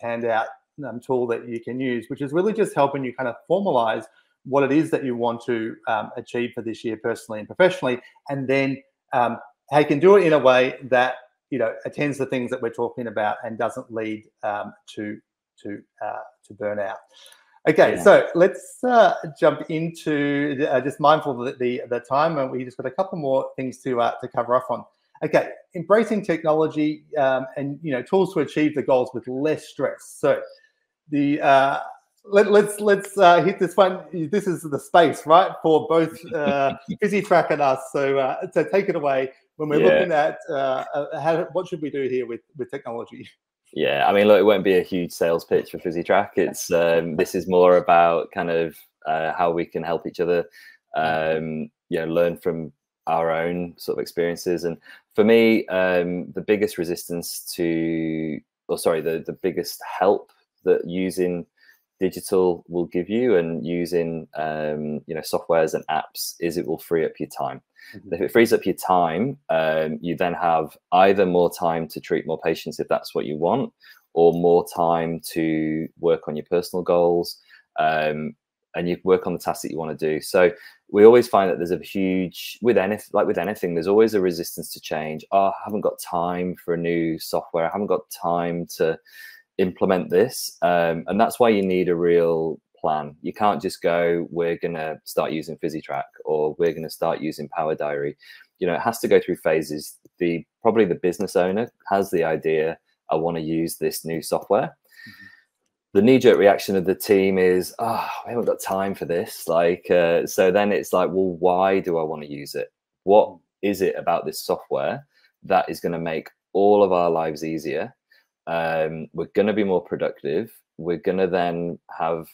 handout tool that you can use, which is really just helping you kind of formalize what it is that you want to achieve for this year, personally and professionally, and then how you can do it in a way that attends the things that we're talking about and doesn't lead to burnout. Okay, so let's jump into just mindful of the time, and we just got a couple more things to cover off on. Okay, embracing technology and tools to achieve the goals with less stress. So let's hit this one. This is the space, right, for both Physitrack and us. So take it away when we're looking at what should we do here with technology. Yeah, I mean, look, it won't be a huge sales pitch for Physitrack. It's this is more about kind of how we can help each other, learn from our own sort of experiences. And for me, the biggest the biggest help that using digital will give you and using softwares and apps is it will free up your time. If it frees up your time, you then have either more time to treat more patients if that's what you want, or more time to work on your personal goals, and you work on the tasks that you want to do. So we always find that there's a huge, with anything, there's always a resistance to change. Oh, I haven't got time for a new software. I haven't got time to implement this. And that's why you need a real plan. You can't just go, we're going to start using Physitrack or we're going to start using Power Diary. It has to go through phases. Probably the business owner has the idea, I want to use this new software. The knee-jerk reaction of the team is, oh, we haven't got time for this. So then it's like, well, why do I want to use it? What is it about this software that is going to make all of our lives easier. We're going to be more productive. We're going to then have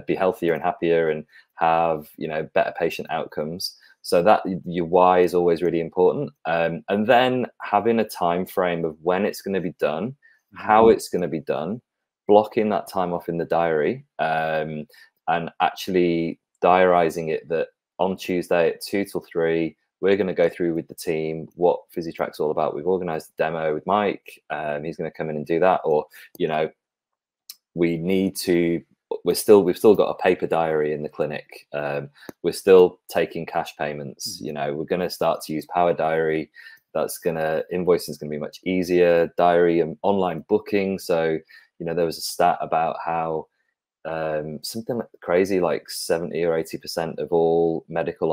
be healthier and happier and have, you know, better patient outcomes. So that your why is always really important. And then having a time frame of when it's going to be done, how it's going to be done, blocking that time off in the diary, and actually diarizing it that on Tuesday at 2 till 3, we're going to go through with the team what Physitrack's all about. We've organized a demo with Mike. He's going to come in and do that. Or, you know, we've still got a paper diary in the clinic. We're still taking cash payments. You know, we're going to start to use Power Diary. Invoicing is going to be much easier. Diary and online booking. So, you know, there was a stat about how something crazy like 70 or 80% of all medical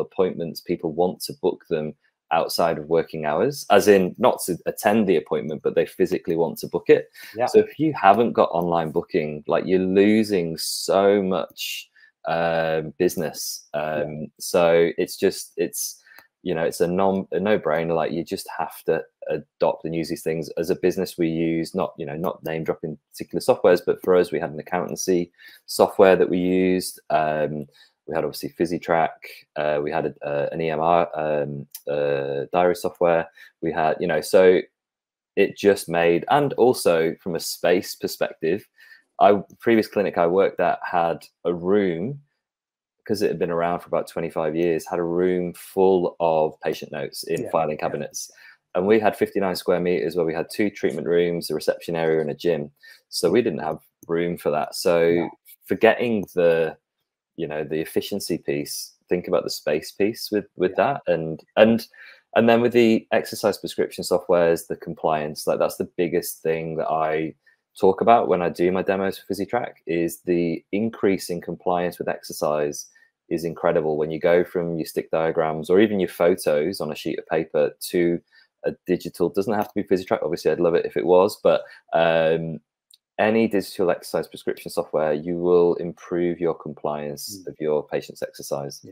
appointments, people want to book them outside of working hours, as in not to attend the appointment, but they physically want to book it. Yeah. So if you haven't got online booking, like, you're losing so much business. So it's you know, it's a no-brainer. Like, you just have to adopt and use these things. As a business, we use not name dropping particular softwares, but for us, we had an accountancy software that we used. We had obviously Physitrack. We had an EMR diary software. We had, you know, so it just made, and also from a space perspective, previous clinic I worked at had a room, because it had been around for about 25 years, had a room full of patient notes in filing cabinets. And we had 59 square meters where we had 2 treatment rooms, a reception area and a gym. So we didn't have room for that. So forgetting the, you know, the efficiency piece, think about the space piece with that. And then with the exercise prescription softwares, the compliance, like, that's the biggest thing that I talk about when I do my demos for Physitrack, is the increase in compliance with exercise is incredible. When you go from your stick diagrams or even your photos on a sheet of paper to a digital, doesn't have to be Physitrack. Obviously, I'd love it if it was, but any digital exercise prescription software, you will improve your compliance of your patient's exercise.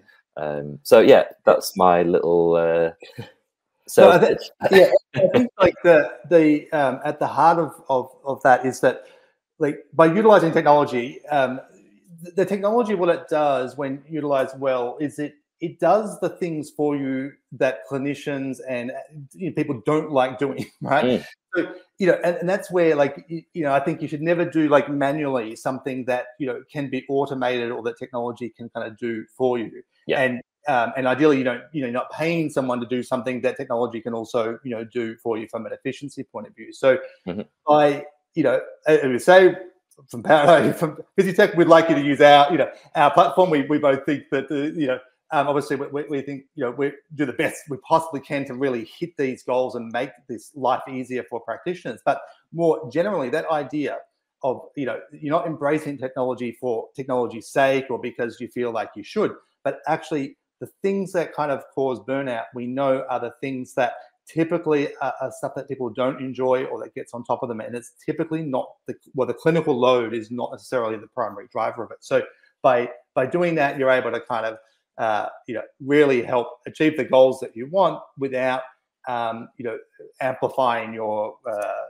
So yeah, that's my little I think like the at the heart of that is that, like, by utilizing technology, the technology, what it does when utilized well is it does the things for you that clinicians and, you know, people don't like doing, right? So, you know, and that's where, like, you know, I think you should never do, like, manually something that, you know, can be automated or that technology can kind of do for you. And ideally, you're not paying someone to do something that technology can also, you know, do for you from an efficiency point of view. So I would say from Physitrack, we'd like you to use our platform. We both think that obviously we think, you know, we do the best we possibly can to really hit these goals and make this life easier for practitioners. But more generally, that idea of, you know, you're not embracing technology for technology's sake or because you feel like you should, but actually the things that kind of cause burnout, we know, are the things that typically are stuff that people don't enjoy or that gets on top of them. And it's typically not the clinical load is not necessarily the primary driver of it. So by doing that, you're able to kind of, really help achieve the goals that you want without, amplifying your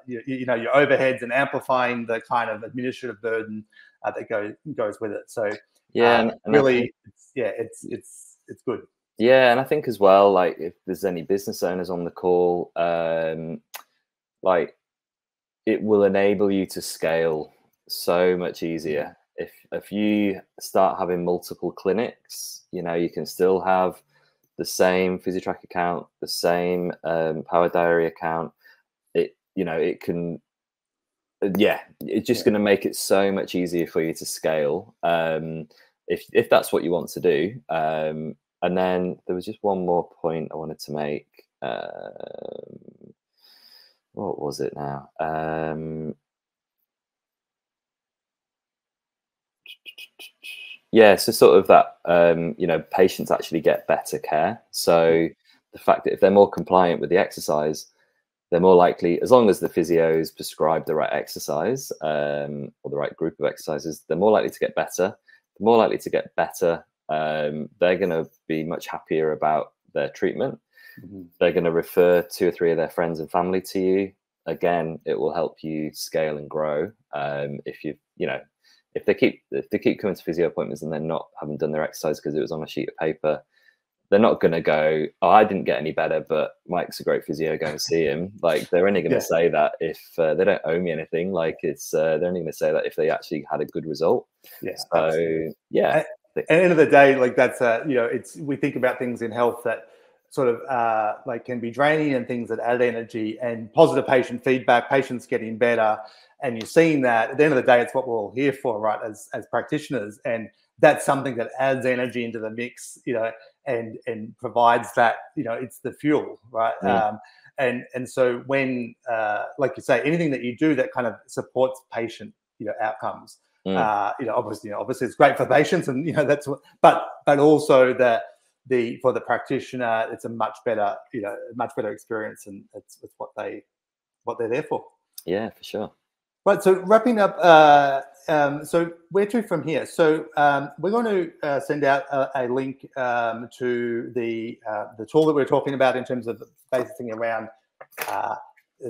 overheads and amplifying the kind of administrative burden that goes with it. So really, it's good. Yeah, and I think as well, like, if there's any business owners on the call, like, it will enable you to scale so much easier. If you start having multiple clinics, you know, you can still have the same Physitrack account, the same Power Diary account. It's just going to make it so much easier for you to scale, if that's what you want to do. And then there was just one more point I wanted to make. What was it now? So sort of that, patients actually get better care. So the fact that if they're more compliant with the exercise, they're more likely, as long as the physios prescribe the right exercise or the right group of exercises, they're more likely to get better. The more likely to get better, they're going to be much happier about their treatment. they're going to refer 2 or 3 of their friends and family to you. Again, it will help you scale and grow. If if they keep coming to physio appointments and they're haven't done their exercise because it was on a sheet of paper, they're not going to go, oh, I didn't get any better, but Mike's a great physio, go and see him. Like, they're only going to say that if they don't owe me anything. Like, they're only going to say that if they actually had a good result. Yeah. So absolutely. Yeah. At the end of the day, like, that's we think about things in health that sort of like can be draining, and things that add energy, and positive patient feedback, patients getting better, and you're seeing that. At the end of the day, it's what we're all here for, right? As practitioners, and that's something that adds energy into the mix, and provides that, it's the fuel, right? And so when, like you say, anything that you do that kind of supports patient, outcomes, obviously it's great for patients, and that's what, but also for the practitioner, it's a much better experience, and it's what they're there for. Yeah, for sure. Right, so wrapping up, so where to from here? So we're going to send out a link to the tool that we're talking about in terms of the basic thing around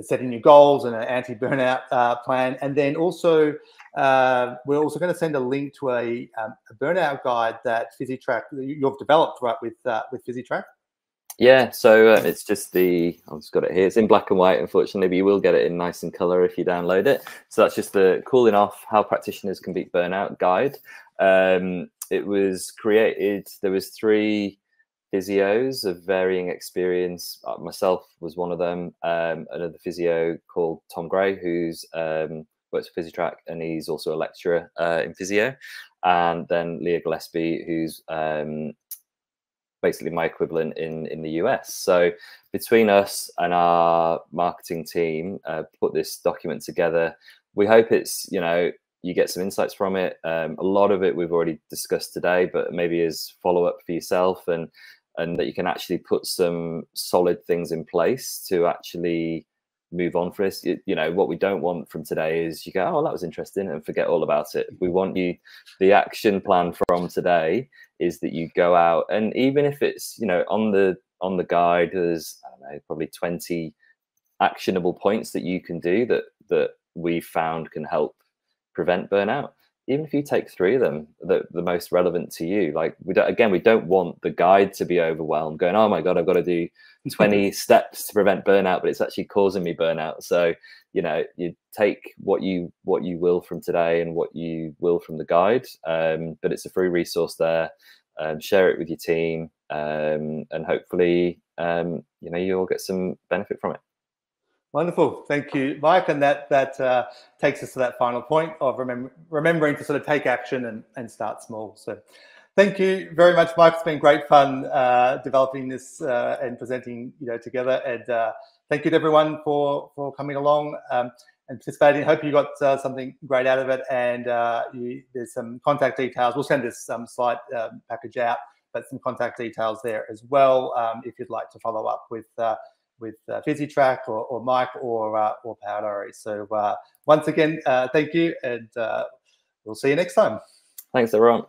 setting your goals and an anti-burnout plan, and then also we're also going to send a link to a burnout guide that Physitrack you've developed, right, with Physitrack. Yeah, so it's just I've just got it here. It's in black and white, unfortunately, but you will get it in nice in color if you download it. So that's just the Cooling Off How Practitioners Can Beat Burnout guide. It was created, there was 3 physios of varying experience. Myself was one of them. Another physio called Tom Gray, who's works for Physitrack, and he's also a lecturer in physio. And then Leah Gillespie, who's basically my equivalent in the US. So between us and our marketing team, put this document together. We hope it's, you get some insights from it. A lot of it we've already discussed today, but maybe as follow-up for yourself, and that you can actually put some solid things in place to actually move on for this. What we don't want from today is you go, oh, that was interesting, and forget all about it. We want the action plan from today is that you go out, and even if it's, on the guide, there's, I don't know, probably 20 actionable points that you can do that we found can help prevent burnout. Even if you take 3 of them, the most relevant to you, like we don't want the guide to be overwhelmed, going, oh my God, I've got to do 20 steps to prevent burnout, but it's actually causing me burnout. So, you take what you will from today and what you will from the guide, but it's a free resource there. Share it with your team, and hopefully, you'll get some benefit from it. Wonderful, thank you, Mike. And that takes us to that final point of remembering to sort of take action and start small. So thank you very much, Mike. It's been great fun developing this and presenting together. And thank you to everyone for coming along and participating. Hope you got something great out of it. And there's some contact details. We'll send this slide package out, but some contact details there as well if you'd like to follow up with Physitrack or Mike or Power Diary. So once again, thank you, and we'll see you next time. Thanks, everyone.